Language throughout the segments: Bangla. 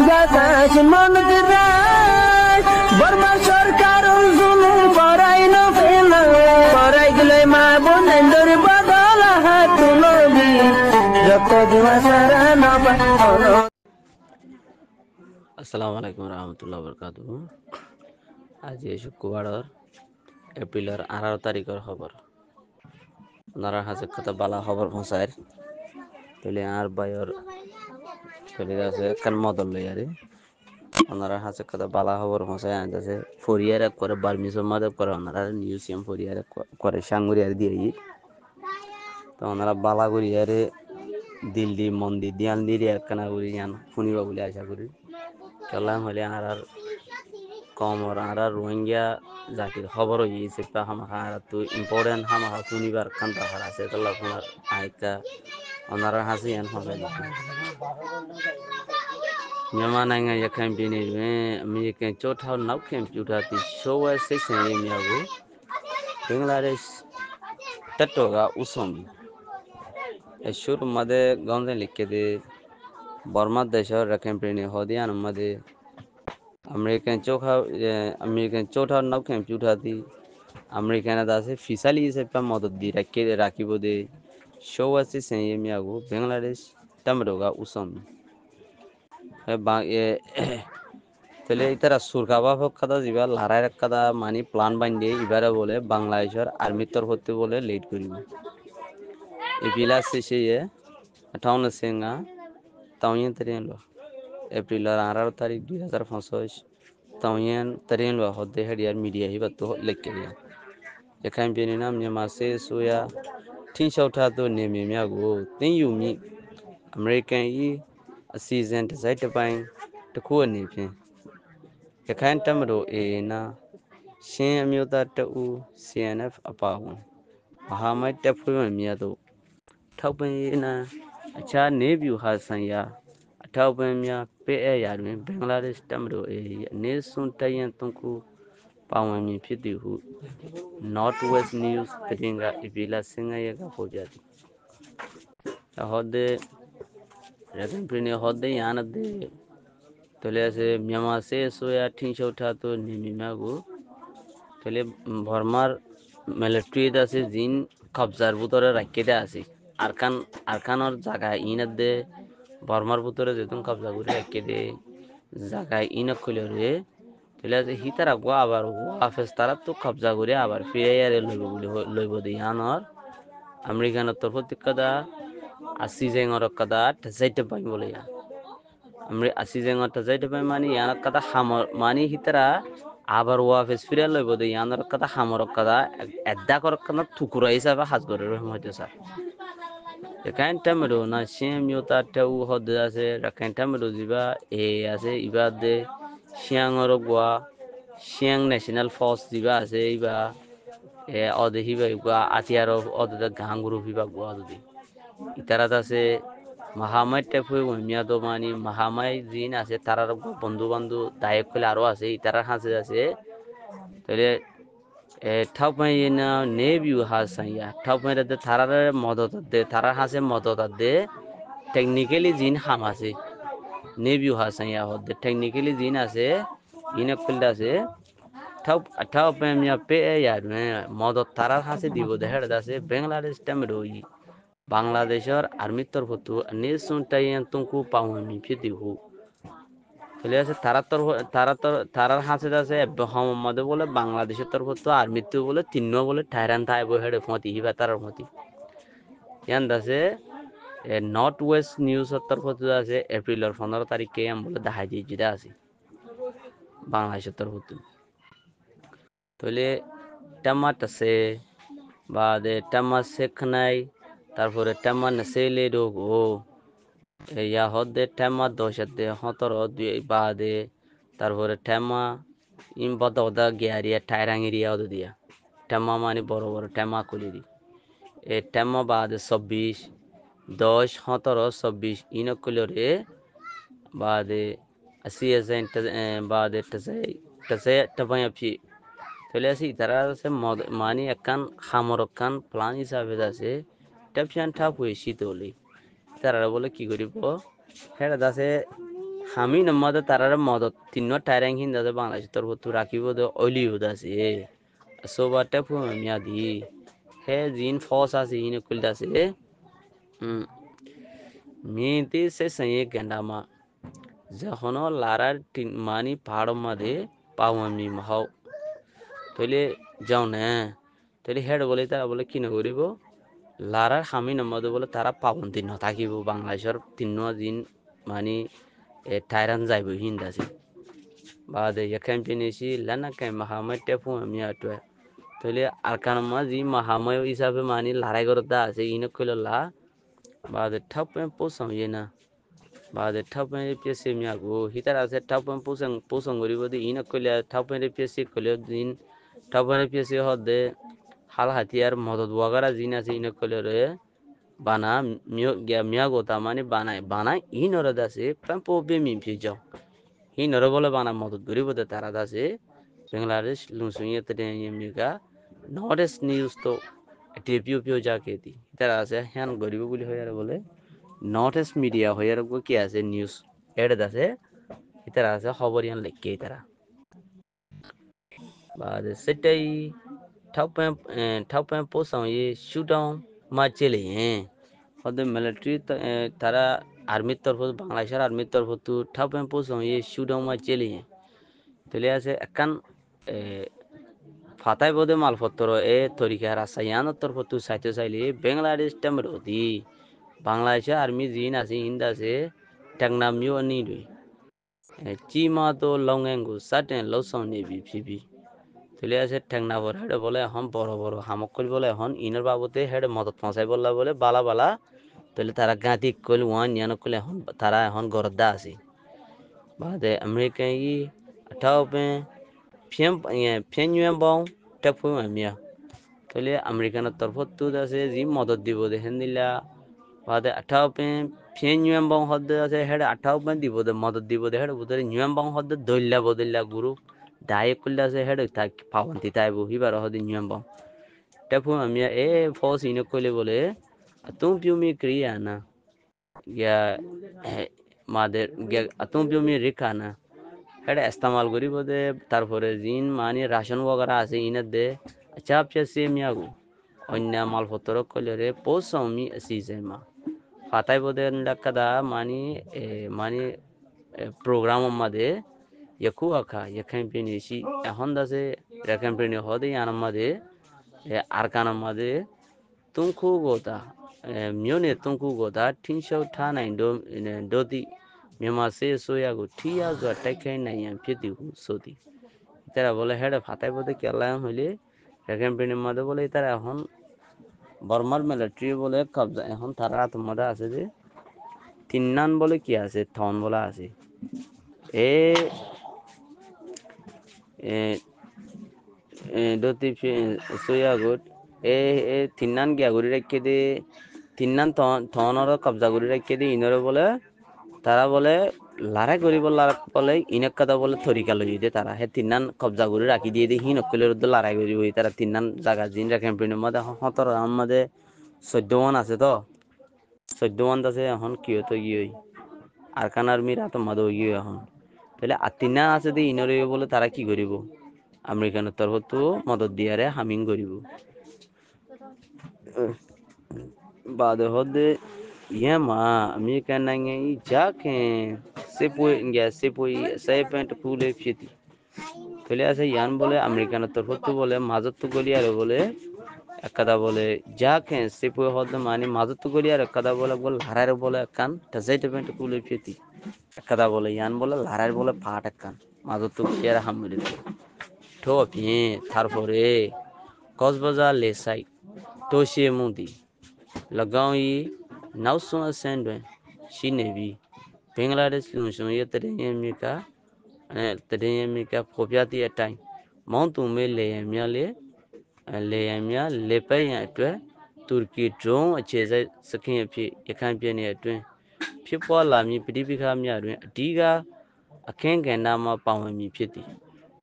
বাতাস মনত রায় বর্মা সরকার জুলুম করাই না ফেলা করাই গেলে মা বোনেদের বদল হাত তুলবি যত দিবা সারা না পালো। আসসালামু আলাইকুম রহমতুল্লাহ বরকাতুহু। আজি শুক্রবাৰৰ এপ্ৰিলৰ 18 তাৰিখৰ খবৰ আপনারা হাতে কথা বালা খবর পৌঁছায় তলে আর বাইর চলে আছে কান মদল লইয়ারে আপনারা হাতে কথা বালা খবর পৌঁছায় আনতেছে ফরিয়ার করে বার্মিসর মাদক করে আপনারা নিউজিয়াম ফরিয়ার করে সাঙ্গুরিয়ার দিয়ে তো ওনারা বালা করিয়ারে দিল্লি মন্দির দিয়াল দিয়ে একখানা করি যান শুনিবা বলে আশা করি চললাম হলে আর কমর আর রোহিঙ্গা জাতির খবর হয়েছে হামাখা আর তো ইম্পর্টেন্ট হামাখা শুনিবার কান তাহার আছে তাহলে আপনার আইকা ওনারা হাসি এন হবে Nyama na nga ya campaign ni mi kan chotha nau computer ti show se sen ye mya ko Bangladesh tatto ga usom e shur made gaunde likke de Burma deshor ra campaign hodiyan made American chotha nau computer ti American da se fisali se pa modod di rakibo de show se sen ye mya ko Bangladesh tamro ga usom তাহলে ইতারা সুরকাবা কাদা যাবা লারার কাদা মানি প্ল্যান বান্ধে এবারে বলে বাংলাদেশের আর্মির তরফ হতে বলে লেট করিব এপিলা শেষে টাউন সেঙ্গা তাউয়েন তারিন লো এপ্রিলের 18 তারিখ 2025 তাউয়েন তারিন লো হদে হেডিয়ার মিডিয়া হিবা তো লেখকে দিয়া এখান বেনি নাম নেমাসে সোয়া তিন সৌটা তো নেমে মিয়াগো তিন ইউমি আমেরিকান ই season site পাই তো কো নেফে এখান টামরো এ না shin amyota tu CNF apahu mahamai tapu miado taupen na acha nebu hasan ya taupen mya pe ya rin Bangladesh tamro e ne sun tayen tunku pawan mi phiti hu Northwest News tringa ibila singa ya ga hojati hode rekan prine hode yana de tole ase myama se soya thinsho tha to nimi mago তলে বর্মার মিলিটারি আছে জিন কবজার ভিতরে রাখতে আছে আরকানের জায়গা ইনার দে বর্মার ভিতরে যেতুন কবজা করে রাখতে দে জায়গা ইনক কইলে রে তলে আছে হিতার আগো আবার ওয়াফেস তারা তো কবজা করে আবার ফিরে আরে লইব দি আনর আমেরিকানের তরফ থেকে দা আসি জেঙ্গর কাদা যাইতে পাই বলে আমরা আসি জেঙ্গর যাইতে পাই মানে ইয়ার কাদা হামর মানে হিতারা আবার ওয়াফেস ফিরে লইব দে ইয়ানোর কথা হামর কথা এদ্দা কর কথা থুকুরা হিসাবে হাজ করে হইতে স্যার এখান টাইমেরও না সেম ইউতা টেউ হদে আছে এখান টাইমেরও যিবা এ আছে ইবা দে শিয়াঙর গোয়া শিয়াং ন্যাশনাল ফোর্স যিবা আছে ইবা অদে হিবা গোয়া আতিয়ার অদে গাঙ্গুরু হিবা গোয়া যদি ইতারাত আছে মহামাই টেপু মিয়া দোমানি মহামাই জিন আছে তারার বন্ধু বান্ধব দায়ক কলে আরো আছে ইতারার হাসে আছে তাহলে ঠাপ পাই না নেভিউ হাসান ইয়া ঠাপ পাই দে তারার মদত দে তারার হাসে মদত দে টেকনিক্যালি জিন হাম আছে নেভিউ হাসান ইয়া হদে টেকনিক্যালি জিন আছে ইনক ফিল্ড আছে ঠাপ পাই মিয়া পে ইয়ার মদত তারার হাসে দিব দে হেড আছে বাংলাদেশ টাইম রই বাংলাদেশের আর্মির তরফ তো নেসুন টাইন তুমকু পাওনি ফিতি হু চলে আছে তারার হাসে আছে মোহাম্মদ বলে বাংলাদেশের তরফ তো আর্মির তো বলে তিন বলে ঠায়রান থাই বই হেডে ফতি হিবা তারার মতি ইয়ান দাসে নর্থ ওয়েস্ট নিউজের তরফ তো আছে এপ্রিলের 15 তারিখে আম বলে দেখাই দিয়ে যেটা আছে বাংলাদেশের তরফ তো তাহলে টমাট আছে বাদে টমাট শেখনাই তারপরে টেমা নেসেলে রোগ ও ইয়া হদে টেমা 10 বাদে তারপরে টেমা ইম বদা গিয়ারিয়া টাইরাং এরিয়া ওদ দিয়া টেমা মানে বড় বড় টেমা কলি দি এ টেমা বাদে 26 10 17 26 ইনকলে রে বাদে সিএসএন বাদে তসে তবায়া ফি চলে আসি তারা আছে মানে একখান খামরকান প্ল্যান হিসাবে আছে টেপশন ঠাপ হয়ে শীতলি তারা বলে কি করিব হেরা দাসে হামি নম্মদে তারার মদত তিন্ন টাইরাং হিন্দাতে বাংলাদেশ তোর হতু রাখিব দে অলি হুদাসে সোবাতে ফুমিয়া দি হে জিন ফস আছে ইন কুলদাসে মিতি সে সয়ে গেন্ডামা যখন লারার মানি পাহাড় মাঝে পাওয়ামি মাহাও তইলে যাও না তইলে হেড বলে তারা বলে কিনে করিব লারার হামি নম্মদে বলে তারা পাবন্দি ন থাকিব বাংলাদেশের তিন্ন দিন মানি টাইরান যাইব হিন্দাসে বাদে yakan pinisi lana kai mahamai tepu mi atwa tole arkan ma ji mahamai hisabe mani larai gorda ase ino kilo la bade thapen posam yena bade thapen pese mi ago hitara ase thapen posam gori bodi ino kilo thapen pese kilo din thapen pese hode hal hatiyar modod wagara jin ase ino kilo re bana mia gota mani bana ino rada se pampo be mi phijo hi noro bole bana modod gori bode tara dase Bangladesh lungsuye tede yemiga Nordest news to debut pio jake di tara ase han goribo boli hoyare bole Nordest media hoyare go ki ase news ede dase itara ase khoborian lekke itara bade setai thaupen posang ye shoodown ma chele yen hode military tara army torfo Bangladeshar army torfo tu thaupen posang ye shoodown ma chele yen tele ase ekan ফাতাই বোধে মালপত্র এ তরিকা রাসায়ান তরফতু সাইতে চাইলে বাংলাদেশ টেমরদি বাংলাদেশে আর্মি জিন আছে হিন্দ আছে টেকনামিও নি দুই চিমা তো লংএঙ্গু সাটেন লসং নেবি ফিবি তলে আছে টেকনা বড় হেড বলে এখন বড় বড় হামক করি বলে এখন ইনর বাবতে হেড মদত পৌঁছাই বললা বলে বালা বালা তলে তারা গাঁতি কইল ওয়ান ইয়ান কইলে এখন তারা এখন গরদা আছে বাদে আমেরিকা ই আঠাও পে ফেন বং টেপু মিয়া তলে আমেরিকানের তরফত আছে জি মদত দিব দেখেন দিলা বাদে আঠাও পে ফেন বং হদ্দে আছে হেড আঠাও পে দিব দে মদত দিব দে হেড বুদরে বং হদ্দে দইল্লা বদইল্লা গুরু দায়ে কইলা আছে হেড তাক পাবন্তি তাইবো হিবার হদি বং টেপু মিয়া এ ফস ইনে কইলে বলে তুম পিউমি ক্রিয়া না ইয়া মাদের তুম পিউমি রেখা না এটা ইস্তেমাল করি বদে তারপরে জিন মানে রাশন বগরা আছে ইনের দে চাপ চেয়ে মিয়াগু অন্য মালপত্র কইলে পৌঁছামি সিজেমা ফাতাই বদে ডাক্কাদা মানে প্রোগ্রাম মাদে yakু আখা yakan pinisi এখন দাসে yakan pini হদে আনাম মাদে আরকানাম মাদে তুমকু গোতা মিওনে তুমকু গোতা 300 ঠা নাই দোতি মেমা সে সোয়াগু ঠিয়া জো টাইখাই নাই ফিতি সোতি তারা বলে হেডে ফাতাই বদে কেলা হইলে yakan pini মাদে বলে তারা এখন বর্মার মিলিটারি বলে কবজা এখন তারা তোমাদের আছে যে তিন্নান বলে কি আছে থন বলা আছে এ দোতি সোয়াগুট এ তিন্নান গিয়া ঘুরি রেখে দে তিন্নান থনর কবজা ঘুরি রেখে দে ইনরে বলে তারা বলে লড়াই করি বলে ইনক কথা বলে থরিকা লই দে তারা হে তিন্নান কবজা করে রাখি দিয়ে দিয়ে হিন অকলের লড়াই করি ওই তারা তিন্নান জায়গা জিন রাখেন পিনের মধ্যে হতর আমাদের 14 মান আছে তো 14 মান আছে এখন কি হতো গিয়ে আর কান আর্মির এত মদ গিয়ে এখন তাহলে আর তিন্নান আছে দি ইনরে বলে তারা কি করিব আমেরিকানের তরফ তো মদত দিয়ারে হামিং করিব বাদে হদে ইয়ে মা আমি কেন নাই যাকে সেপই সেপেন্ট ফুলে ফিতি ফেলে আছে ইয়ান বলে আমেরিকানের তরফ তো বলে মাজত তো গলি আর বলে একদা বলে যাকে সেপই হদে মানে মাজত তো গলি আর একদা বলে হারারে বলে কান তাজাইতে পেন্ট ফুলে ফিতি একদা বলে ইয়ান বলে হারারে বলে ফাট কান মাজত তো গলি আর হামলে তো আপনি তারপরে কক্সবাজার লেসাই তোশে মুদি लगाओ ये 900 सेंट में शिनेबी बांग्लादेश लुंसुम ये तेरे में का फोबियाती है टाइम माउंट में ले एमिया ले पे या तो तुर्की ड्रोन अच्छे से सकें फिर एकां पे ने तो फिर पाला मी पीडीपी का मिया डीगा अकें के नाम पावन मी फिती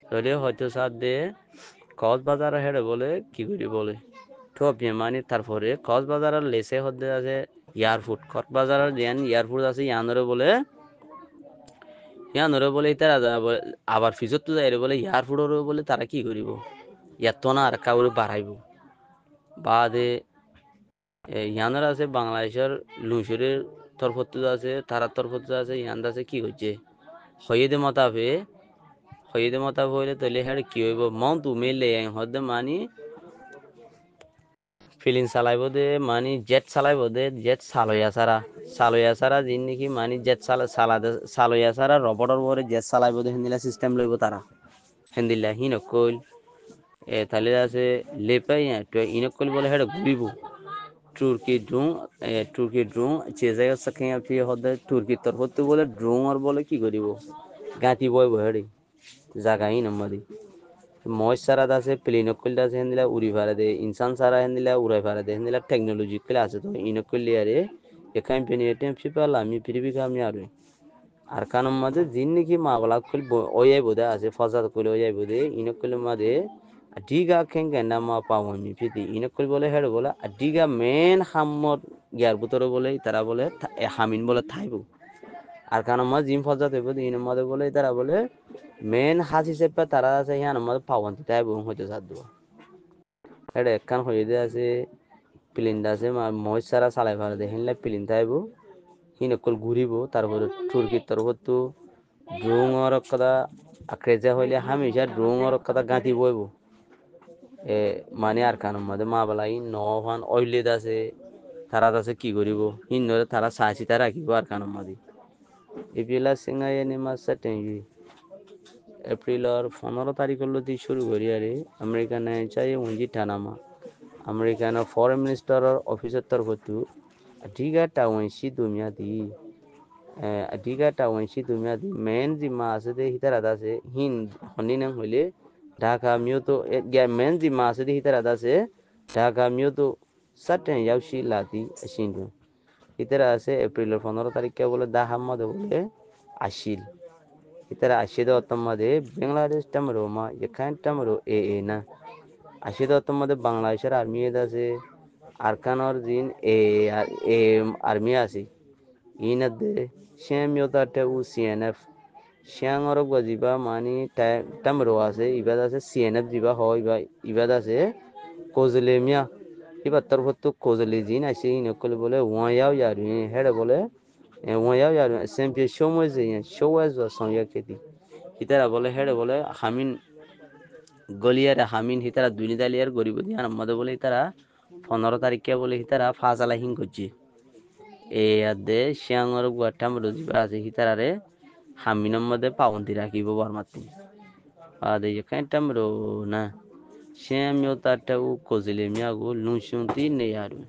तो ले होतो साथ दे कॉल बाजार है बोले की गुरी बोले তো মানে তারপরে কক্সবাজারের লেসে হতে আছে এয়ারপোর্ট কক্সবাজারের যেন এয়ারপোর্ট আছে ইয়ানরে বলে ইয়ানরে বলে তারা আবার ফিজত তো যাই বলে ইয়ার ফুডরে বলে তারা কি করিব ইয়াত না আর কাউরে বাড়াইব বাদে ইয়ানের আছে বাংলাদেশের লুসুরের তরফত আছে তারার তরফত আছে ইয়ান আছে কি করছে হইদে মতাবে হইলে তাহলে হ্যাঁ কি হইব মন তুমি লে হদে মানি ফিলিং চালাইব দে মানি জেট চালাইব দে জেট চালয়া সারা যিন নেকি মানি জেট চালয়া সারা রবটর পরে জেট চালাইব দে হেন্দিলা সিস্টেম লইব তারা হেন্দিলা হি নকল তাহলে আছে লেপাই ইনকল বলে হেড ঘুরিব তুর্কি ড্রোন চেজাই সাকিং আপনি হদে তুর্কি তরফত বলে ড্রোন আর বলে কি করিব গাঁতি বয় বহেড়ি জাগাই নমাদি মজ সারা আছে প্লেন কইল আছে হেন্দিলা উড়ি ফারে দে ইনসান সারা হেন্দিলা উড়াই ফারে দে হেন্দিলা টেকনোলজি কইলা আছে তো ইনকল আরে এখান পেনি এটিএম ফিপাল আমি পৃথিবী কামি আর কানম মাঝে জিন নাকি মাবলা কইল ওয়াই বোদা আছে ফজাত কইল ওয়াই বোদে ইনকল মাঝে ডিগা খেঙ্গেনা মা পাওনি ফিতি ইনকল বলে হেড বলে ডিগা মেন হাম্মত ইয়ার ভিতরে বলে তারা বলে হামিন বলে থাইব আর কানম মাঝে জিম ফজাত হইব ইন মাঝে বলে তারা বলে মেন হাসি সেপা তারা আছে ইয়ান মাঝে পাওনি তাইব হইতে সাদু হেড একখান হইতে আছে প্লেন আছে মজ সারা চালাই ফারে দে হেনলে প্লেন থাইব হিনকল ঘুরিব তারপরে তুর্কির তরফতো ড্রোঙর কথা আক্রেজা হইলে হামেশা ড্রোঙর কথা গাঁতি বইব মানে আর কানুন মাঝে মা বলাই নহান অইলেদ আছে তারা আছে কি করিব হিন্দরে তারা চাই রাখিব আর কানুন মাঝে এপিলা সিঙ্গাই এনে মাছ টেঙ্গি এপ্রিলর 15 তারিখের শুরু করি আরে আমেরিকান চাই উঞ্জি টানামা আমেরিকান ফরেন মিনিস্টারের অফিসের তরফতো ঠিক আছে ওইসি দুনিয়া দি ঠিক আছে ওইসি দুনিয়া দি মেন জিম্মা আছে দে হিতার আদা আছে হিন হনি নাম হইলে ঢাকা মিউতো মেন জিম্মা আছে দে হিতার আদা আছে ঢাকা মিউতো সাটেন ইয়াউসি লাতি আসিনু হিতার আছে এপ্রিলের 15 তারিখে বলে দাহাম্মদ বলে আসিল হিতার আসিদ অতম্মাদে বাংলাদেশ টামরো মা এখান টামরো না আসিদ অতম্মাদে বাংলাদেশের আর্মি আছে আরকানর দিন এ আর্মি আছে ইনাদে শ্যামিয়তাতে উ সিএনএফ শ্যাঙরক বাজিবা মানি টামরো আছে ইবাদ আছে সিএনএফ জিবা হয় বা ইবাদ আছে কোজলেমিয়া ইবার তরফত কোজলে জিন আছে ইনকল বলে ওয়াইয়াও ইয়ারু হেড বলে ওয়াইয়াও ইয়ারু সেমপি সময় যে সময় সংয়া খেতি হিতারা বলে হেড বলে হামিন গলিয়ার হামিন হিতারা দুনি দালিয়ার গরিব দিয়ান আমাদের বলে তারা 15 তারিখে বলে হিতারা ফাজালা হিং করছে আদে শিয়াঙর গুয়াটাম রোজিবা আছে হিতারারে হামিনম মধ্যে পাবন্তি রাখিব বরমাতি আদে এখানটাম রো না শিয়ামিও তারটা ও কজিলে মিয়াগো লুংশুন্তি নেয়ারু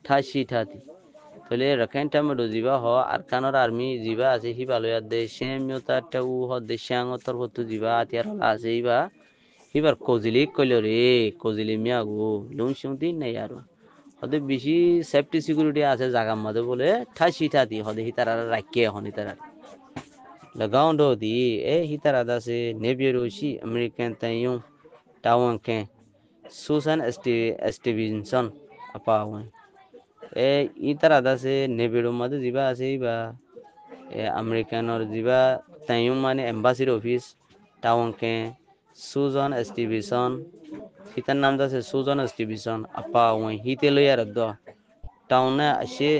ঠাসি ঠাতি তলে রাখানটাম রোজিবা হ আর কানর আর্মি জিবা আছে হিবালয় আদে শিয়ামিও তারটা ও হ দে শিয়াঙর তরফত জিবা আতিয়ার আছে ইবা হিবার কজিলি কইল রে কজিলে মিয়াগো লুংশুন্তি নেয়ারু হদে বেশি সেফটি সিকিউরিটি আছে জায়গার মধ্যে বলে ঠাসি ঠাতি হদে হিতারা রাখে এখন হিতারা লাগাউন্ড দি হিতারা আছে নেভিয়েরোসি আমেরিকান তাইয়ু টাওয়ান কে সুসান স্টিভেনসন আপা ইতারা আছে নেভিয়েরো মধ্যে জিবা আছে বা আমেরিকানর জিবা তাইয়ু মানে এম্বাসির অফিস টাওয়ান কে সুজন স্টিভেনসন হিতার নাম আছে সুজন স্টিভেনসন আপা হিতে লইয়ার দ টাউনে আসে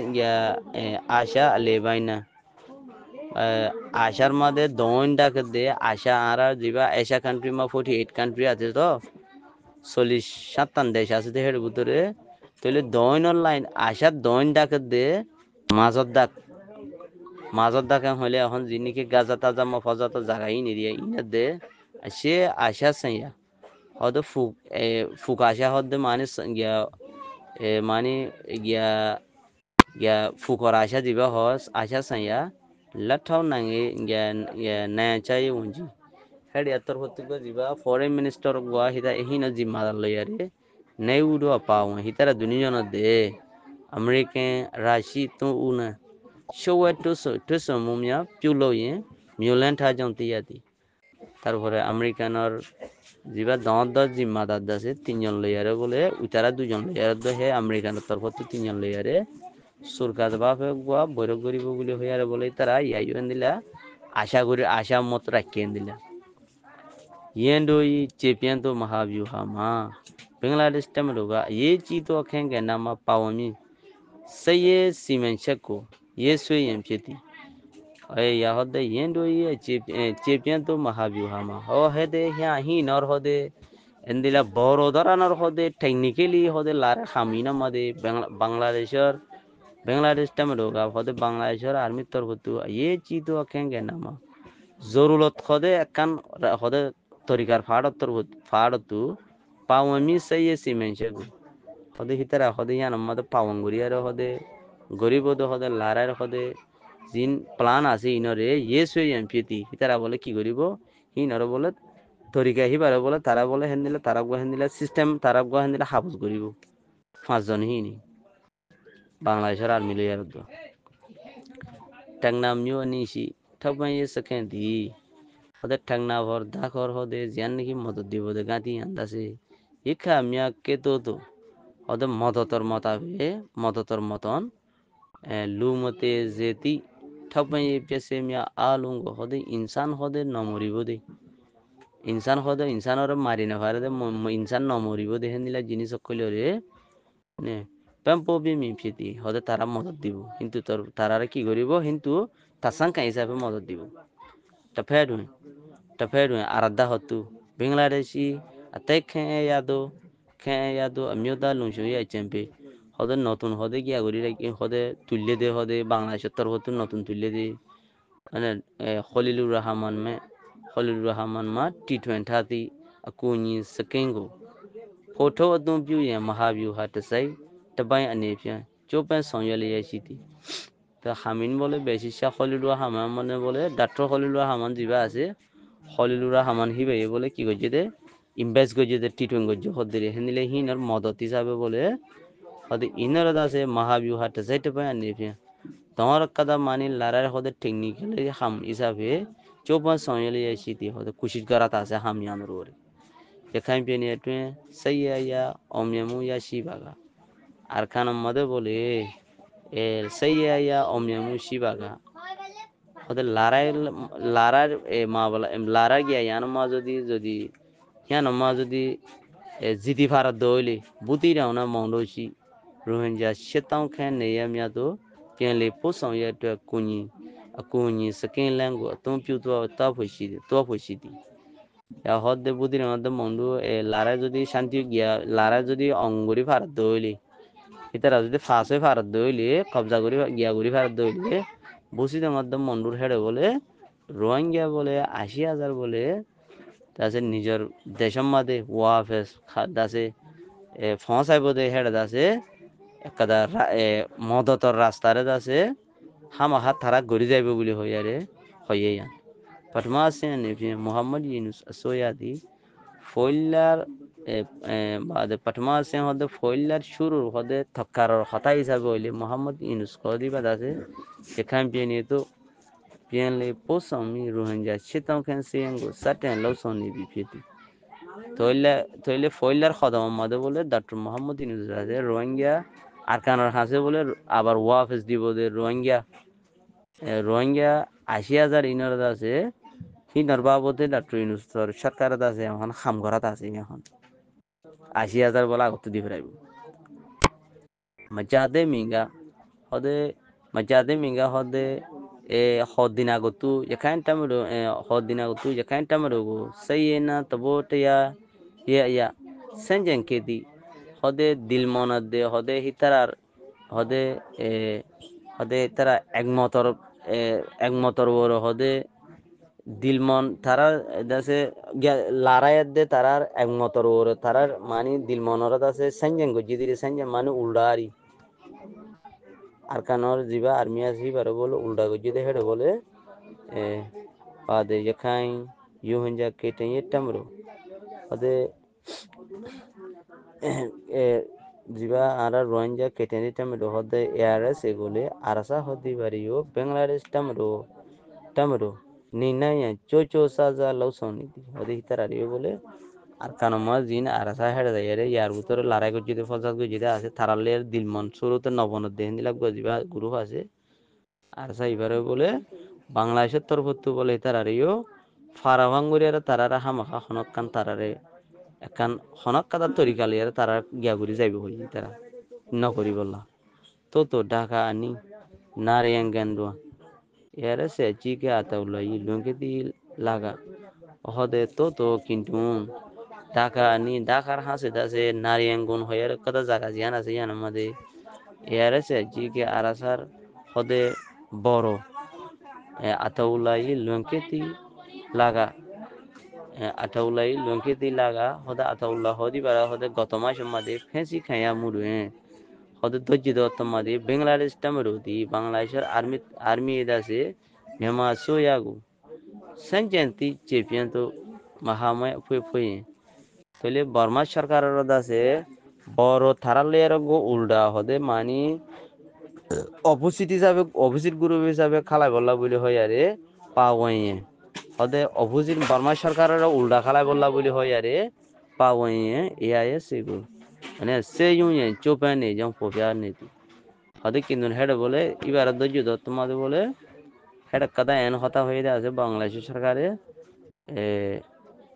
আশা লেবাইনা আশার মধ্যে দইন ডাকে দে আশা আর যাবা এশিয়া কান্ট্রি মা 48 কান্ট্রি আছে তো 47 দেশ আছে দেহের ভিতরে তাহলে দইনের লাইন আশার দইন ডাকে দে মাজত ডাকে হলে এখন যিনিকে গাজা তাজা মফাজা তো জায়গায় নিয়ে ইনে দে সে আশা সাইয়া হয়তো ফুক আশা হতে মানে মানে গিয়া ফুকর আশা দিবা হস আশা সাইয়া লাঠাও নাঙে নায়া চাই উঞ্জি হেড এতর হতে দিবা ফরেন মিনিস্টার গোয়া হিতা এহিনা জিম্মাদার লইয়ারে নেই উড়ো পাও হিতারা দুনিজন দে আমেরিকান রাশি তো উনা শোয়া টু সমুমিয়া পিউলোয়ে মিউল্যান্ড হাজন্তি ইয়াদি তারপরে আমেরিকানর জিবা দশ জিম্মাদার আছে 3জন লইয়ারে বলে উতারা 2জন লইয়ারে হে আমেরিকানের তরফত 3জন লইয়ারে সুরকাজ বাপে গোয়া বৈরক গরিব বলে হইয়ারে বলে তারা ইয়াইন দিলা আশা করি আশা মত রাখিয়ে দিলা yendo yi chepian to mahavyuha ma Bangladesh tamaruga ye chi to khenga nama pawami saye simen chekko ye swe yen phiti ay ya hode yendo yi chepian to mahavyuha ma ho hede ya hi nor hode endila borodara nor hode technically hode lar khamina made Bangladesh tamaruga hode Bangladeshar army tor hotu ye chi to khenga nama জরুরত হদে একখান হদে তরিকার ফাড়তু পাওয়ামি সাইয়ে সিমেন্সে গু হদে হিতারা হদে ইয়ান মদে পাওয়াং গরিয়ার হদে গরিব হদে লারার হদে জিন প্লান আছে ইনরে ইয়েস হই এমপিটি হিতারা বলে কি করিব হিনরে বলে তরিকা হিবারে বলে তারা বলে হেন্দিলে তারা গো হেন্দিলে সিস্টেম তারা গো হেন্দিলে হাবুজ করিব পাঁচজন হিনি বাংলাদেশের আর্মি লইয়ার ট্যাংনাম নিউ নিছি ঠকবাই সেকেন্ডি hode tangna vor dakor hode jian ki modod dibo de gati andase ikha mya keto hode modotor moton lumote jeti thapai pese mya alungo hode insan hode nomoribo de insan hode insanor marina phare de insan nomoribo de henila jinis kollore ne pampo bi mi phiti hode tara modod dibo কিন্তু তারারে কি করিব কিন্তু তাসাঙ্কা হিসাবে মদদ দিব তা ফেডুন tapedu arada hotu Bangladeshi atai khen yado amyoda lungsho ya chempe hode notun hode gya gori raki hode tulle de hode Bangladesh tor hotu notun tulle de ane Khalilur Rahman ma T20 hati akuni sakengo photo adum view ya mahaview hat sai tabai anepya chopan songyale ya shiti তা হামিন বলে বেশি খলিলুর রহমান মানে বলে ডাক্তার খলিলুর রহমান জিবা আছে খলিলুর রহমান হিবে বলে কি করছে দে ইনভেস্ট করছে দে টি টোয়েন্টি করছে হদ্দিরে হেনিলে হিনার মদত হিসাবে বলে হদে ইনার দাসে মহাবিউ হাতে যাইতে পায় আনি তোমার কাদা মানি লারার হদে টেকনিক্যালি হাম হিসাবে চৌপান সয়লে সিটি হদে কুশিশ করাত আছে হামিয়ানোর ওরে এখান পেনি এটুয়ে সাইয়া অমিয়ামু ইয়া শিবাগা আর খানার মধ্যে বলে সাইয়া অমিয়ামু শিবাগা ওদের লারার মা বলা লারা গিয়া যদি জিতি ফারাত দইলে বুতি রাওনা মংডোসি রোহিঙ্গা সেতাও খান নেয়া মিয়া তো পেলে পোসাও ইয়া তো কুনি সেকেন্ড ল্যাঙ্গু তুমি পিউ তো ফইসি দি ya hodde budir hodde mondu lara যদি শান্তি গিয়া lara যদি অঙ্গুরি ফারাত দইলে ইতারা যদি ফাসে ফারাত দইলে কবজা করি গিয়া করি ফারাত দইলে বসিদের মধ্যে মন্ডুর হেডে বলে রোহিঙ্গা বলে ৮০,০০০ বলে তাছে নিজের দেশের মাঝে ওয়াফেস দাসে ফসাইব দে হেডে দাসে একদা মদতর রাস্তারে দাসে হামাহা তারা গড়ি যাইব বলে হইয়ারে হইয়া প্রথমা আছে মোহাম্মদ ইউনুস সোয়াদি ফইলার বাদে প্রথমা আছে হদে ফইলার শুরু হদে থক্কারর কথা হিসাবে হইলে মোহাম্মদ ইউনুস কদি বাদ আছে সেখান পেয়ে তো pianle posomi rohingya chitang khan sengo saten lawsoni bipeti toile foilar khadam made bole dr mohammad inus raje rohingya arkanar hase bole আবার ওয়াফেস দিব de rohingya ৮০,০০০ ইনার আছে হিনার বাবদে ডক্টর ইউনুস সরকার আছে এখন খাম করাত আছে এখন ৮০,০০০ বলা কত দি ফেরাইব মাজাদে মিঙ্গা হদে hodin agotu yakan tamaro go sayena tabote ya sanjan kedi hode dilmona de hode hitarar hode tara একমতর বড় হদে দিলমন তারা দাসে লারায়াত দে তারার একমতর বড় তারার মানে দিলমনরা দাসে sanjan গজিদিরে sanjan মানে উল্ডারি arkanor jiba armia jiba bolo ulda gojide hede bole ade yakai yuhunja keten yetamro ade jiba ara rohingya keten yetamro hode ars egole arasa hodi bariyo Bangladesh tamro ninaya chocho saza lawsoni ade hitarariyo bole আর কানমা জিন আরাসা হেডে যাইরে ইয়ার ভিতরে লড়াই গজিতে ফসাদ গজিতে আছে থারালের দিলমন শুরুতে নবনত দেহেন দিলা গজিবা গ্রুপ আছে আর সাইবারে বলে বাংলাদেশের তরফত বলে তারারিও ফারাভাঙ্গুরি আর তারারা হামাখা হনকান তারারে একান হনক কাদার তরিকালি আর তারা গিয়াগুরি যাইব হই তারা নকরি বললা তো ঢাকা আনি নারে এঙ্গেন্ডুয়া এরে সে চিকে আতাউলাই লঙ্কে দি লাগা হদে তো কিন্তু ঢাকা আনি ঢাকার হাসে দাসে নারী এঙ্গুন হয়ে কত জায়গা জিয়ান আছে ইয়ান আমাদের এরে সে চিকে আরাসার হদে বড় আতাউলাই লঙ্কে দি লাগা আতাউলাই লঙ্কে দি লাগা হদে আতাউল্লাহ হদি বারা হদে গত মাস মাদে ফেঁসি খাইয়া মুড়ে হদে ধৈর্য দত্ত মাদে বাংলাদেশ টামেরুদি বাংলাদেশের আর্মি এদাসে মেমা সোয়াগু সেনজেন্তি চেপিয়ান তো মাহাময় ফুয়ে তলে বর্মা সরকারের দাসে বড় থারালের গো উল্টা হদে মানি অপোজিট গ্রুপ হিসাবে খালাই বললা বলে হয় আরে পাওয়াইয়ে হদে অপোজিট বর্মা সরকারের উল্টা খালাই বললা বলে হয় আরে পাওয়াইয়ে এআইএ সেগু মানে সে ইউনিয়ন চোপা নেই যেমন ফোপিয়া নেই হদে কিন্তু হেডে বলে এবার ধৈর্য দত্ত মাদে বলে হেডে কাদা এন হতা হয়ে আছে বাংলাদেশ সরকারে এ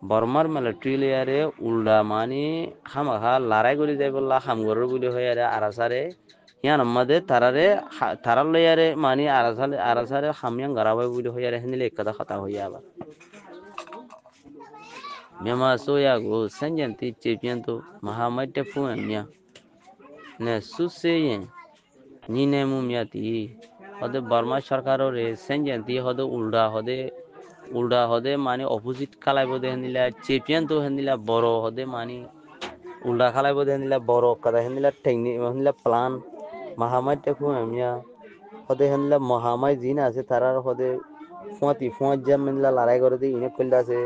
বর্মার মিলিটারি লেয়ারে উল্টা মানি হামাখা লড়াই করে যাই বললা হামগরের বলে হয় আরে আরাসারে ইয়ান আমাদের তারার লেয়ারে মানি আরাসারে হামিয়াং গারাবাই বলে হয় আরে হেনিলে একদা কথা হইয়া আবার মেমা সোয়া গো সেনজেন্তি চেপিয়ান তো মাহামাইটে ফুয়েন মিয়া নে সুসেয়ে নিনে মুমিয়াতি হদে বর্মা সরকারের সেনজেন্তি হদে উল্টা হদে মানে অপোজিট খালাইব দে হেনিলা চেপিয়ান তো হেনিলা বড় হদে মানে উল্টা খালাইব দে হেনিলা বড় কাদা হেনিলা টেকনিক হেনিলা প্লান মাহামাইটে ফুয়েমিয়া হদে হেনিলা মহামাই জিন আছে তারার হদে ফুয়াত জাম হেনিলা লড়াই করে দি ইনে কইলা আছে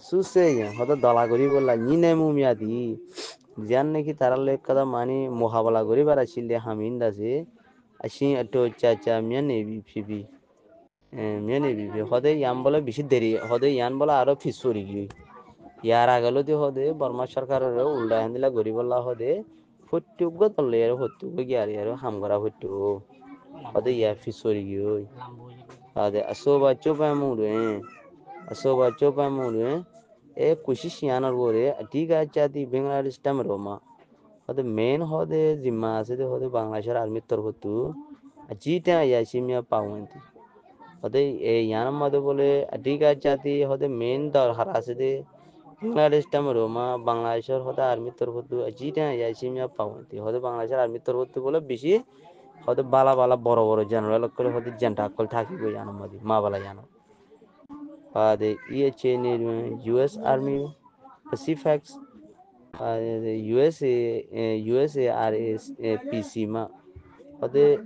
সুসে হদে দলা করি বললা নিনে মুমিয়াতি জান নাকি তারার লেক কাদা মানে মোহাবলা করি বারাইছিল হামিন দাসে আসি একটু চাচা মিয়া নেবি ফিবি মিয়া নেবি হদে ইয়ান বলে বেশি দেরি হদে ইয়ান বলে আরো ফিসরি গিয়ে ইয়ার আগেলো দি হদে বর্মা সরকারের উল্টা হেন্দিলা গরি বললা হদে ফটুক তলে আর ফটুক গিয়ারি আর হাম করা ফটুক হদে ইয়া ফিসরি গিয়ে হদে আসোবা চোপা মুড়ে আসোবা চোপা মুড়ে এ কুশি শিয়ানোর বরে ঠিক আছে দি বাংলাদেশ টাইম রোমা হদে মেন হদে জিম্মা আছে দে হদে বাংলাদেশের আর্মির তরফতু জিটা ইয়াসি মিয়া পাওয়েন্তি হদে এই ইয়ার মধ্যে বলে ঠিক আছে দি হদে মেন দরকার আছে দে বাংলাদেশ টাইম রোমা বাংলাদেশের হদে আর্মির তরফতু জিটা ইয়াসি মিয়া পাওয়েন্তি হদে বাংলাদেশের আর্মির তরফতু বলে বেশি হদে বালা বড় জেনারেল করে হদে জেন্টা কল থাকিব ইয়ার মধ্যে মা বালা জানো হদে ইয়ে চেনি US army Pacifics USA RSPC ma ade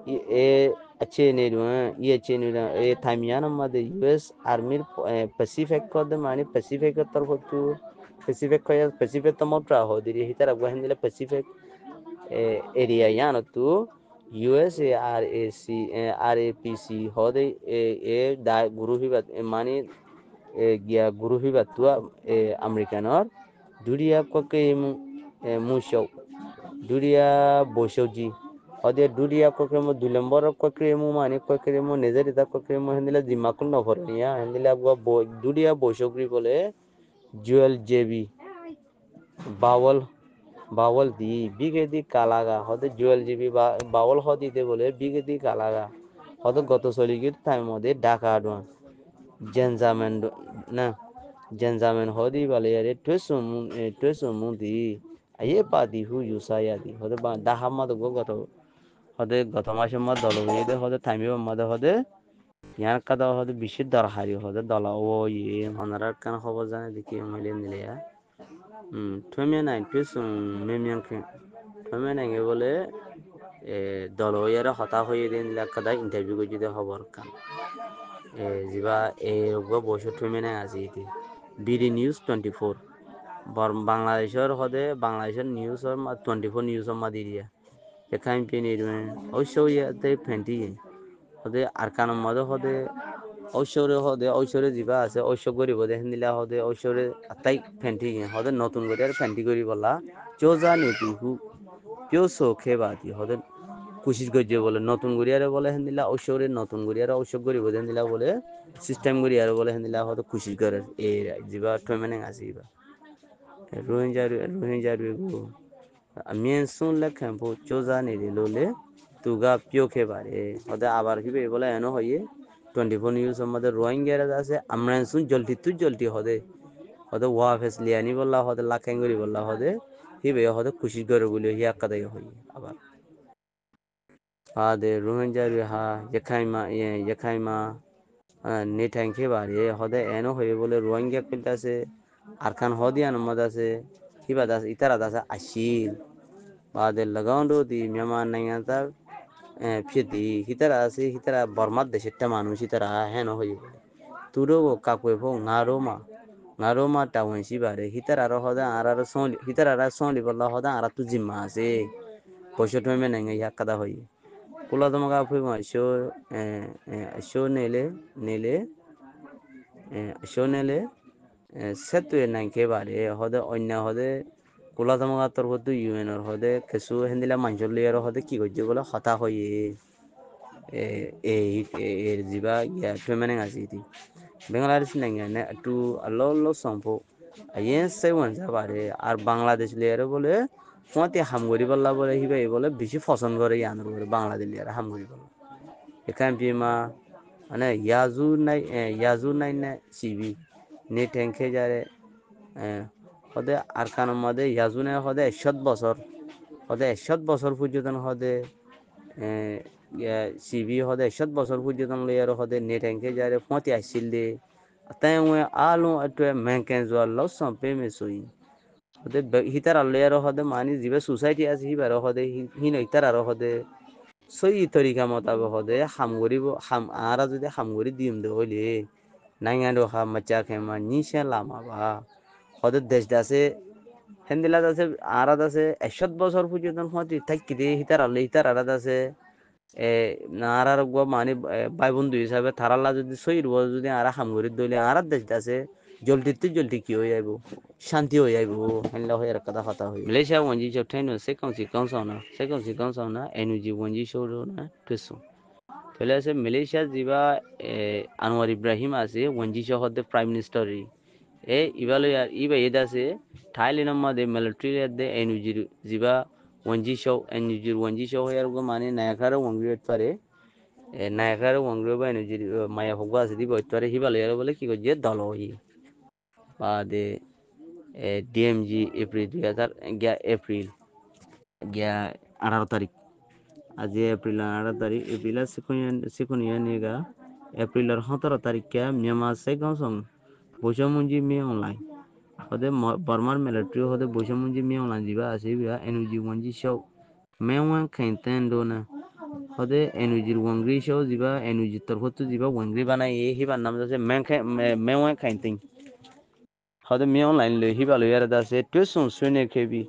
e ache ne do ye ache ne do e thamiyana ma de US Army Pacific ko de mani Pacific ko tar hotu Pacific to motra ho diri hitara gwa hindile Pacific area yana tu USARAC RAPC ho de da guru hi bat mani gya guru hi batua Americanor Duria koke musho Duria boshoji ode Duria koke mo dulembor koke mo mani koke mo nezari da koke mo hendila dimakul no horniya hendila gwa Duria boshogri bole Joel JB bawal bawal di bigedi kalaga hode Joel JB bawal hodi de bole bigedi kalaga hode goto soligir time mode Dhaka adwan Jenjamin na Jenjamin hodi bale yare tweso mundi aye padi hu yusaya di hode ba dahama do goto hode goto mashe ma dolo de hode time ma hode yan kada hode bishi darhari hode dala o ye honorar kan hobo jane diki mele nile ya 29 tweso memyan ke 29 e bole dolo yare hota hoye den la kada interview go jide hobor kan জিবা এই বছর মেনে আছে এটি বিডি নিউজ 24 বাংলাদেশের নিউজ 24 নিউজ মা দিয়া এখান পে নিরমে অবশ্যই ফেন্টি হদে আর কান মধ্যে হদে ঐশ্বরে জিবা আছে ঐশ্বর গরিব দেখেন দিলা হদে ঐশ্বরে তাই ফেন্টি হদে নতুন করে ফেন্টি করি বলা চোজা নীতি হু পিওসো খেবাতি হদে কোশিশ করছে বলে নতুন গড়িয়ারে বলে হেন্দিলা ঐশ্বরে নতুন গড়িয়ারে ঐশ্বর গরিব হেন্দিলা বলে সিস্টেম গড়িয়ারে বলে হেন্দিলা হয়তো কোশিশ করে এ যিবা টমেনে আছে ইবা রোহিঙ্গা গো আমি শুনলে খেম্পো চোজা নিলে লোলে তুগা পিও খেবারে হতে আবার কি বলে এনো হইয়ে 24 নিউজ আমাদের রোহিঙ্গা আছে আমরা শুন জলটি হদে হদে ওয়া ফেস লিয়ানি বললা হদে লাকেঙ্গরি বললা হদে হিবে হদে খুশি করে বলে হিয়া কাদাই হইয়ে আবার de Rohingya ha Yakhaima ne thanke bare hode eno hoye bole Rohingya piltase arkan hodian madase hiba das itara das ashil bade lagaundo di Myanmar nangata phiti hitara Burma deshetta manush hitara heno hoye turo kakwe pho ngaroma tawon shibare hitara ro hoda arara son hitara ra son li bolla hoda ara tu jimma ase poshotme men nanga yakada hoye kula damaga phui ma show nele setwe nanke bare hode onna hode kula damaga torbodu UN or hode kesu hendila manjol yer hode ki gojje bola hata hoye jiba ya twemene ngaziti Bangladesh nanga ne tu allo sampo ayen se wonja bare আর বাংলাদেশ লেয়ারে বলে ফতে হামগরি বল্লা বলে হিবে বলে বেশি পছন্দ করে ইয়ানোর বলে বাংলাদেশ লেয়ারে হামগরি বলে এখান পিমা মানে ইয়াজু নাই না সিবি নে ট্যাঙ্কে যারে হদে আর কানের মধ্যে ইয়াজু নাই হদে 100 বছর পর্যন্ত হদে সিবি হদে 100 বছর পর্যন্ত লেয়ার হদে নে ট্যাঙ্কে যারে ফতে আসছিল দে তাই আলো একটু মেনকেন জোয়ার লস পেমে সই হদে হিতার লেয়ার হদে মানি জিবে সোসাইটি আছে হিবার হদে হিন হিতার আর হদে সই তরিকা মতাবে হদে আরা যদি হামগরি দিম দে হইলে নাইঙ্গানো মাচা খেমা নিশে লামাবা হদে দেশ দাসে হেন্দিলা দাসে আরা দাসে 100 বছর পর্যন্ত হতে থাকি দে হিতার আরা দাসে আরার গো মানে ভাই বন্ধু হিসাবে থারাল্লা যদি সই যদি আরা হামগরি দইলে আরা দেশ দাসে জলদি কি হয়ে যাইব শান্তি হয়ে যাইব হেনলা হয়ে কথা কথা হই মালয়েশিয়া ওয়ানজি জবঠাইনো সেকংসি কাউসাওনা এনুজি ওয়ানজি শোরো না টুসু তাহলে আছে মালয়েশিয়া জিবা আনোয়ার ইব্রাহিম আছে ওয়ানজি শহরে প্রাইম মিনিস্টার ইবা এদাসে থাইল্যান্ড মধ্যে মিলিটারি দে এনুজি জিবা ওয়ানজি শো হয়ার গো মানে নায়কার ওয়ানজি পারে নায়কার ওয়ানজি বা এনুজি মায়া হগা আছে দিবা পারে হিবালয়ার বলে কি গজে দল হই বাদে ডিএমজি এপ্রিল 18 তারিখ আজি এপ্রিল সিকুনিয়া নিগা এপ্রিলের 17 তারিখে মিয়ানমার সে গাঁসং বৈশামুঞ্জি মে অনলাইন হদে বর্মার মিলিটারি হদে বৈশামুঞ্জি মে অনলাইন জিবা আছে বিয়া এনুজি ওয়ানজি শো মেওয়ান খাইতেন দোনা হদে এনুজির ওয়াংরি শো জিবা এনুজি তরফত জিবা ওয়াংরি বানাই হিবার নাম আছে মেওয়ান খাইতেন হদে মে অনলাইন লে হিবালো ইয়ার দাসে টুসুন সুনে খেবি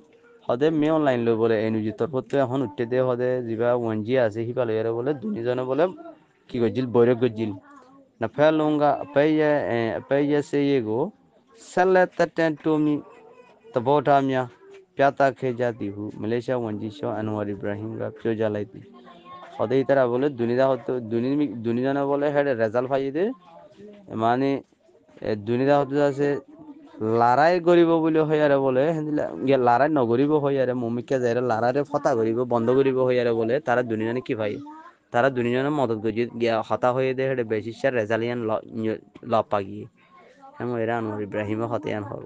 হদে মে অনলাইন লে বলে এনুজি তরফতে এখন উঠতে দে হদে জিবা ওয়ানজি আছে হিবালো ইয়ার বলে দুনিজনে বলে কি গজিল বৈরক গজিল na pelunga peye se yego sele taten tomi tabota mya pyata khe jati hu malaysia wanji sho anwar ibrahim ga pyo jalaiti hode itara bole dunida na bole head result পাইয়ে মানে দুনিয়া হতে আছে লড়াই করিব বলে হইয়ারে বলে লড়াই নগরিব হইয়ারে মমিকা যায় লড়াইরে ফতা করিব বন্ধ করিব হইয়ারে বলে তারা দুনিয়া কি ভাই তারা দুনিজনের মদত করি গিয়া হতা হয়ে দে হেডে বেশি রেজালিয়ান লপা গিয়ে হ্যাঁ এরা আনোয়ার ইব্রাহিমে হতিয়ান হব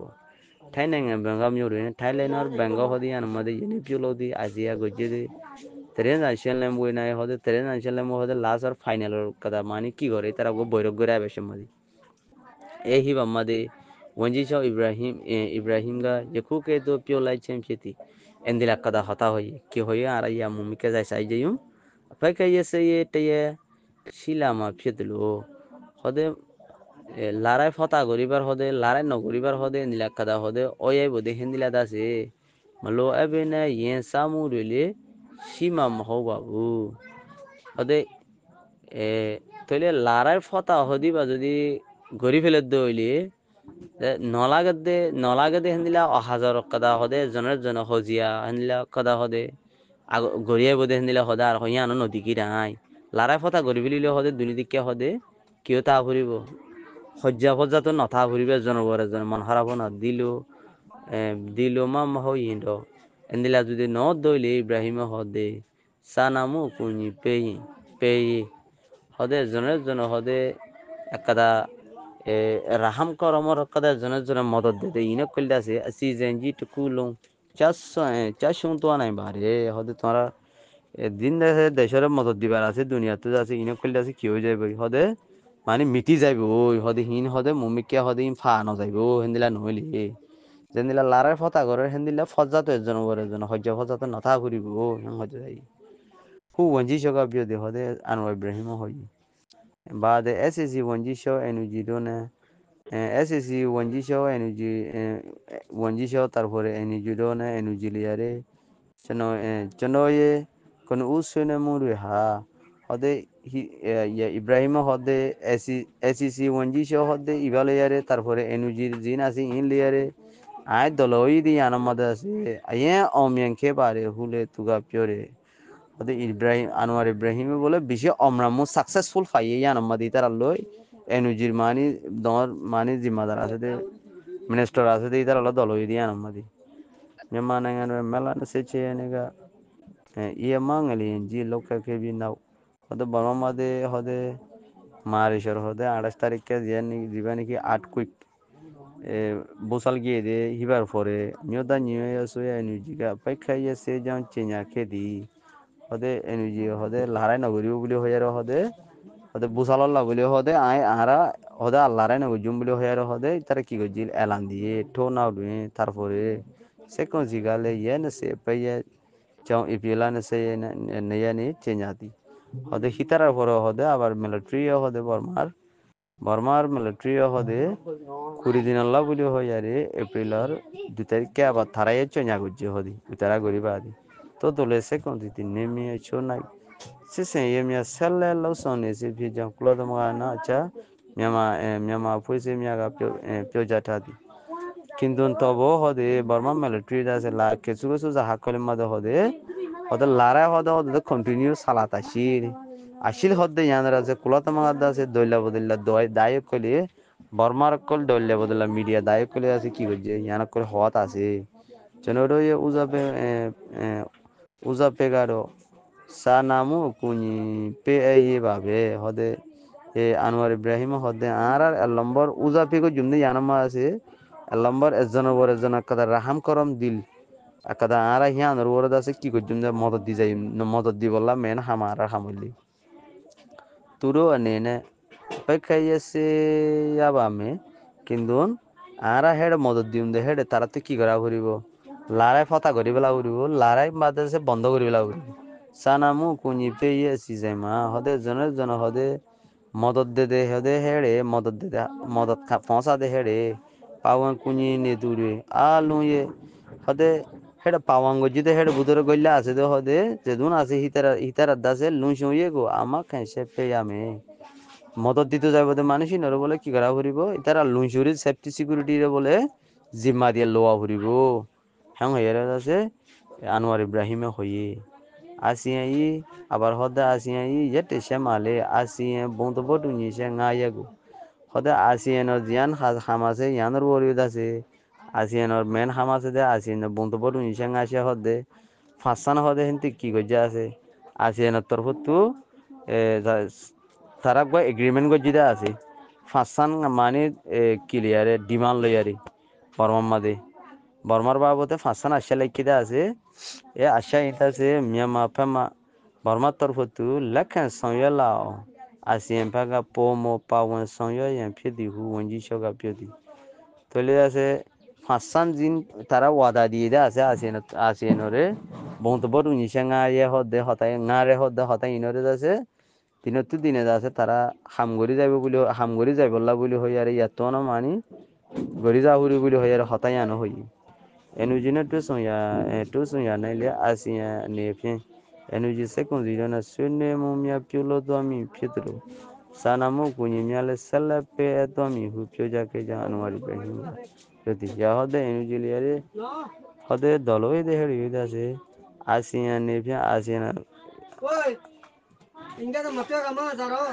ঠাই নাই বেঙ্গা মিউরি থাইল্যান্ডর বেঙ্গা হদিয়ান মধ্যে ইনি পিউলো দি আজিয়া গজ্জে দি ট্রেন আইসেল নেম বই নাই হদে ট্রেন আইসেল নেম হদে লাস্ট আর ফাইনালের কথা মানে কি করে তারা বৈরক করে আবেশে মধ্যে এই হিবা মধ্যে ওয়ানজি শাহ ইব্রাহিম গা যেকু কে তো পিও লাই চ্যাম্পিয়তি এন্দিলা কথা হতা হই কি হই আর ইয়া মুমিকে যাই সাই যাইম Paka ye teye silama fiedlo hode larai fata goribar hode larai no goribar hode nila kada hode oye bode hendila dase malo abena yen samu rele sima maho babu hode tole larai fata hodi ba যদি গরি ফেলে দইলে নলাগদে হেন্দিলা 1000 কাদা হদে জনের জন হজিয়া হেন্দিলা কাদা হদে গড়িয়াই বদে হেন্দিলে হদে আর হইয়া নদী কি রাই লারাই ফতা গড়ি বিলিলে হদে দুনিদিকে হদে কেউ তা ফুরিব সজ্জা ফজ্জা তো নথা ফুরিবে জনবর এজন মন হারাব না দিলো মা হই হিন্দ এন্দিলা যদি ন দইলে ইব্রাহিম হদে সানামু কুনি পেই হদে জন হদে একদা রাহাম করমর কদা জনে মদত দে ইনে কইলা আছে আসি জেনজি টুকুলং চাষ তো নাই বারে হদে তোমরা দিন দেশের মদত দিবার আছে দুনিয়াতে আছে ইনে কইলা আছে কি হয়ে যাবে হদে মানে মিটি যাইব ওই হদে হিন হদে মুমিকিয়া হদে ইন ফা ন যাইব হেন্দিলা নহলি যেন্দিলা লারার ফতা করে হেন্দিলা ফজ্জাতো এজন ওর এজন হজ্জা ফজ্জাতো নথা ফুরিব হজ্জা যাই হু ওঞ্জি সগা বিও দে হদে আনোয়ার ইব্রাহিম হই بعد SSC wanji show energy done SSC wanji show energy wanji show তারপরে energy done energy লিয়ারে চনো ye কোন উসনে মুরে হা হদে ইয়া ইব্রাহিম হদে SSC wanji show হদে ইবালিয়ারে তারপরে energy জিন আছে ইন লিয়ারে আই দলই দি আনমদ আছে আইয়া অমিয়ানকে পারে হুলে তুগা পিওরে ওদের ইব্রাহিম আনোয়ার ইব্রাহিম বলে বেশি অমরামু সাকসেসফুল ফাইয়ে আনম্মাদি তার লই এনুজির মানি দর মানি জিম্মাদার আছে দে মিনিস্টার আছে দে তার দল হই দিয়ে আনম্মাদি মানে মেলা সেচে এনেগা ইয়ে মাঙ্গলি জি লোককে বি নাও ওদের বর্মা মাদে হদে মারিশর হদে 28 তারিখে দিবা নাকি 8 কুইক বসাল গিয়ে দে হিবার পরে নিয়দা নিয়ে আসো এনুজিকা পাইখাইয়ে সে যাও চেঞ্জা খেদি হদে এনুজি হদে লারাই নগরিও বলি হইয়ার হদে বুসালল্লা বলি হদে আহারা হদে আল্লাহরাই নগজুম বলি হইয়ার হদে তারা কি গজিল এলান দিয়ে ঠো নাও দুয়ে তারপরে সে কোন জিগালে ইয়ে না সে পাইয়ে চাও ইপিলা না সে নেয়া নি চেঞ্জাতি হদে হিতারার পরে হদে আবার মিলিটারি হদে বর্মার মিলিটারি হদে 20 দিন আল্লাহ বলি হইয়ারে এপ্রিলের 2 তারিখে আবার থারাইয়ে চেঞ্জা গজ্জে হদি তারা গরিবা আদি তো dole secondi ti nemi e chonai sisen ye mia selle lo son ne se phi jang klo dama na cha myama phoi se mia ga pyo jata di kindon to bo hode burma military da se la kesu kesu za hakole ma da hode lara hode continue salata shir ashil hode yanara se klo dama da se doila bodilla dayo kole বর্মার কল দলে বদলা মিডিয়া দায়ক কলে আছে কি হচ্ছে ইয়ানা করে হওয়াত আছে চনরো উজাবে uza pegaro sa namu kuni pe ye babe hode anwar ibrahim hode arar lambor uza pego jumne yanama ase lambor ezona kada raham karam dil akada ara hian rora dase ki ko jumne modod di jay modod di bolla men hamara hamuli turo anene pekayese yabame kindun ara head modod diunde head tarate ki kara ঘুরিব লারাই ফতা করি বেলা উড়িব লারাই বাদে সে বন্ধ করি বেলা উড়িব সানামু কুনি পেয়ে সিজাইমা হদে জন হদে মদত দে হদে হেড়ে মদত দে মদত পৌঁছা দে হেড়ে পাওয়ান কুনি নে দূরে আলু হদে হেড়ে পাওয়ান গজিতে হেড়ে বুদরে গইলা আছে দে হদে যেদুন আছে হিতার দাসে লুন শুয়ে গো আমা খাইছে পেয়ামে মদত দিতে যাইব দে মানুষই নরে বলে কি করা ফুরিব ইতারা লুন শুরি সেফটি সিকিউরিটি রে বলে জিম্মা দিয়ে লোয়া ফুরিব হ্যাঁ হইয়ার আছে আনোয়ার ইব্রাহিমে হইয়ে আসিয়াই আবার হদে আসিয়াই যেতে সে মালে আসিয়ে বন্ধ বটু নিছে গায়াগু হদে আসিয়ানোর জিয়ান হামাসে ইয়ানোর বরিউদ আছে আসিয়ানোর মেন হামাসে দে আসিয়ানোর বন্ধ বটু নিছে গাছে হদে ফাঁসান হদে হিন্তি কি গজ্জা আছে আসিয়ানোর তরফ তু তারা গো এগ্রিমেন্ট গজ্জিদা আছে ফাঁসান মানে ক্লিয়ারে ডিমান্ড লইয়ারি বর্মার মাদে বর্মার বাবতে ফাঁসান আশা লেখিদা আছে আশা ইতা আছে মিয়ামা ফেমা বর্মার তরফ তু লেখেন সঙ্গে লাও আসিয়ান ফাগা পোমো পাওয়ান সঙ্গে ফেদি হু ওঞ্জি সগা ফেদি তলে আছে ফাঁসান জিন তারা ওয়াদা দিয়ে দে আছে আসিয়ানরে বংতবর উনিশে হদে হতাই হতাই ইনরে আছে দিনে আছে তারা হামগরি যাইব বলে হামগরি যাইবল্লা বলে হই আর ইয়াত না মানি গরি যাহুরি বলে হই আর হতাই আনো হই এনুজিনে টু সুয়া নাইলে আসিয়া নেফে এনুজি সেকুন জিরনা সুনে মুমিয়া পিউলো তো আমি ফিতরো সানামু কুনি মিয়ালে সাল্লা পে তো আমি হু পিও যাকে জানুয়ারি বেহিম যদি ইয়া হদে এনুজি লিয়ারে হদে দলই দেহেড়ি আছে ASEAN, ASEAN. Oi, ingat sama tuh kamu, Zaro.